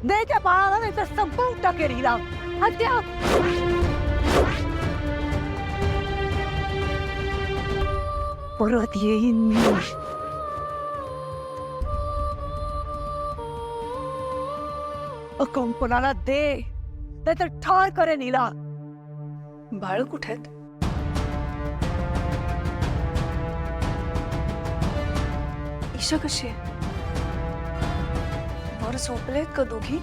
दे त्या बाळाला, नाही तर संपवून टाकेल हिला. हत्या. परत येईन मी. कंपनाला दे, नाही तर ठार करेन हिला. बाळ कुठे आहेत? ईशा कशी आहे? वर झोपलेत का दोघी?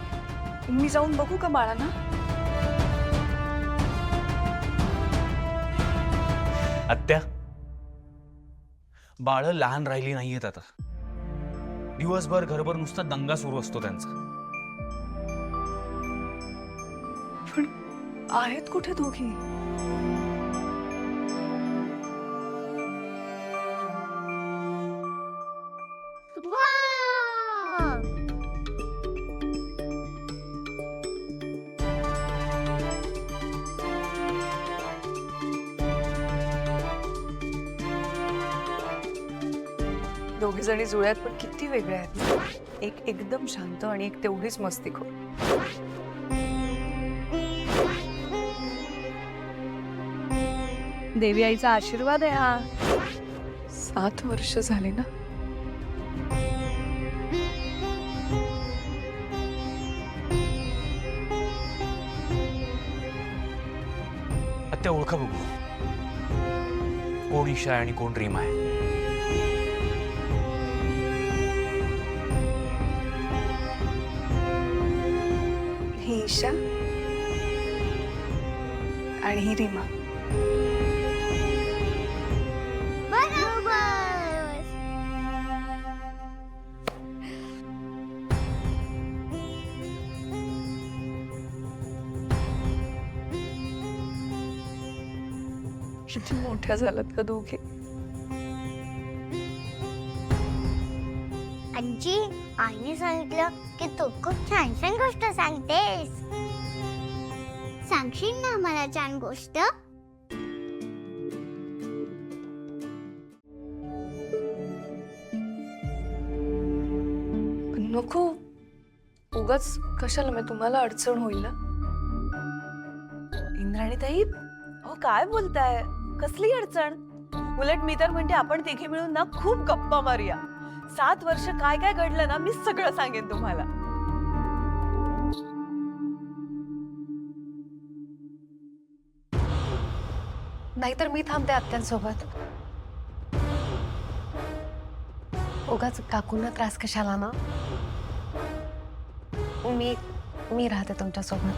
मी जाऊन बघू का बाळांना? आत्या, बाळ लहान राहिली नाहीयेत आता. दिवसभर घरभर नुसता दंगा सुरू असतो त्यांचा. पण आहेत कुठे दोघी? दोघी जणी जुळ्यात पण किती वेगळ्या आहेत. एक एकदम शांत आणि एक तेवढीच मस्तीखोर. देवी आईचा आशीर्वाद आहे हा. 7 वर्ष झाली ना. आत्या, ओळखा बघू, कोण ईशा आहे आणि कोण रीमा आहे. ही ईशा आणि ही रीमा. किती मोठ्या झाल्यात का दोघे. आजी, आईने सांगितलं की तू खूप छान छान गोष्ट सांगतेस. सांगशील ना मला छान गोष्ट? नको, उगाच कशाला, मी तुम्हाला अडचण होईल ना. इंद्राणी ताई, अहो काय बोलताय? कसली अडचण? उलट मी तर म्हणते आपण तिघे मिळून ना खूप गप्पा मारूया. 7 वर्ष काय काय घडलं ना, मी सगळं सांगेन तुम्हाला. नाहीतर मी थांबते आत्यांसोबत. उगाच काकूंना त्रास कशाला ना. मी राहते तुमच्या सोबत.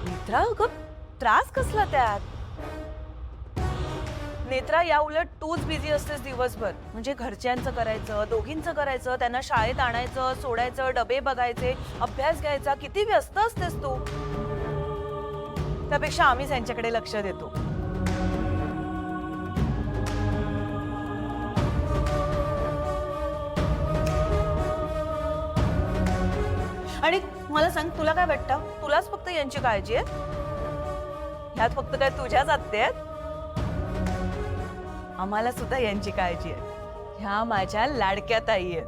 नेत्रा, अगं त्रास कसला त्यात? नेत्रा, या उलट तूच बिझी असतेस दिवसभर. म्हणजे घरच्यांचं करायचं, दोघींचं करायचं, त्यांना शाळेत आणायचं, सोडायचं, डबे बघायचे, अभ्यास घ्यायचा. किती व्यस्त असतेस तू. त्यापेक्षा आम्हीच यांच्याकडे लक्ष देतो. आणि मला सांग, तुला काय वाटतं? तुलाच फक्त यांची काळजी आहे? ह्यात फक्त काय तुझ्याच आत्या आहेत? आम्हाला सुद्धा यांची काळजी आहे. ह्या माझ्या लाडक्या ताई आहेत.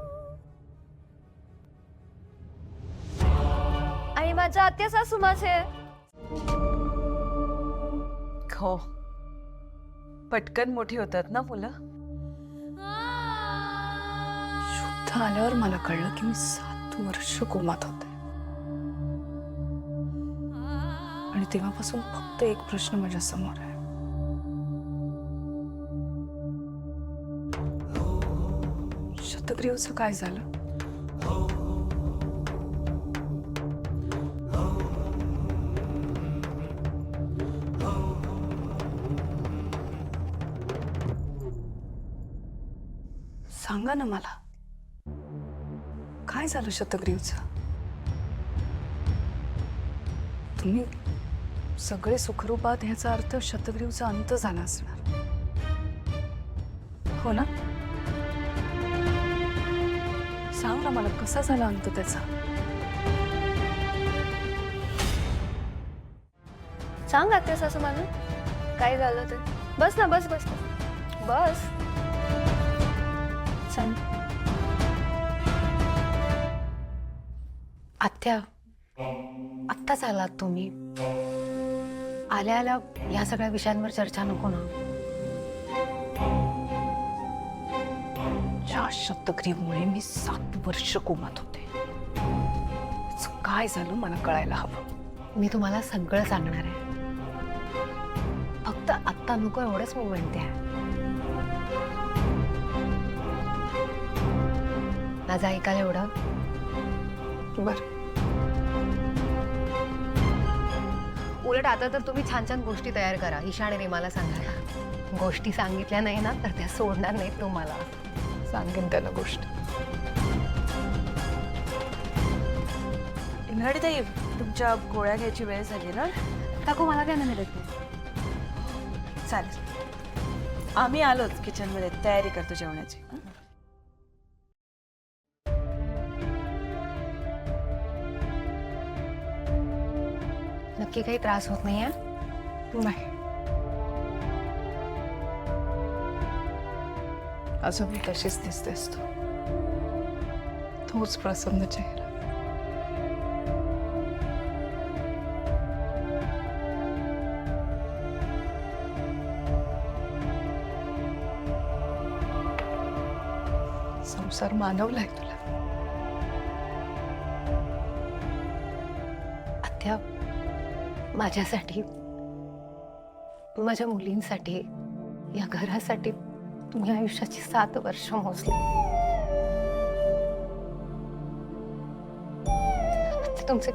आणि माझ्या आत्या सासू माझे. हो, पटकन मोठी होतात ना मुलं. शुद्ध आल्यावर मला कळलं की मी 7 वर्ष कोमात होते. आणि तेव्हापासून फक्त एक प्रश्न माझ्या समोर आहे. शतग्रीवचं काय झालं? सांगा ना मला, काय झालं शतग्रीवचं? तुम्ही सगळे सुखरूपात, ह्याचा अर्थ शतग्रीवचा अंत झाला असणार, हो ना? सांग ना मला, कसा झाला अंत त्याचा? सांग आत्या सासू मला काय झालं ते. बस ना, बस बस बस. सांग. आत्या आत्ताच आलात तुम्ही. आल्या आल्या या सगळ्या विषयांवर चर्चा नको ना. ज्या शब्दक्रियेमुळे मी 7 वर्ष कोमात होते, त्याचं काय झालं मला कळायला हवं. मी तुम्हाला सगळं सांगणार आहे. फक्त आत्ता नको एवढंच मी म्हणते आहे. माझं ऐकायला एवढं बरं. उलट आता तर तुम्ही छान छान गोष्टी तयार करा ईशा आणि रीमाला सांगायला. गोष्टी सांगितल्या नाही ना तर त्या सोडणार नाहीत तुम्हाला. सांगेन त्याला गोष्ट. इन्हाडीताई, तुमच्या गोळ्या घ्यायची वेळ झाली ना. काकू मला काय नाही देत. चालेल, आम्ही आलोच किचनमध्ये. तयारी करतो जेवणाची. नक्की काही त्रास होत नाहीये? नाही, अजून मी तशीच दिसतेस तू. तोच प्रसन्न चेहरा. संसार मानवलाय तुला. आत्या, माझ्यासाठी, माझ्या मुलींसाठी, या घरासाठी तुम्ही आयुष्याची 7 वर्ष मोजली. तुमचे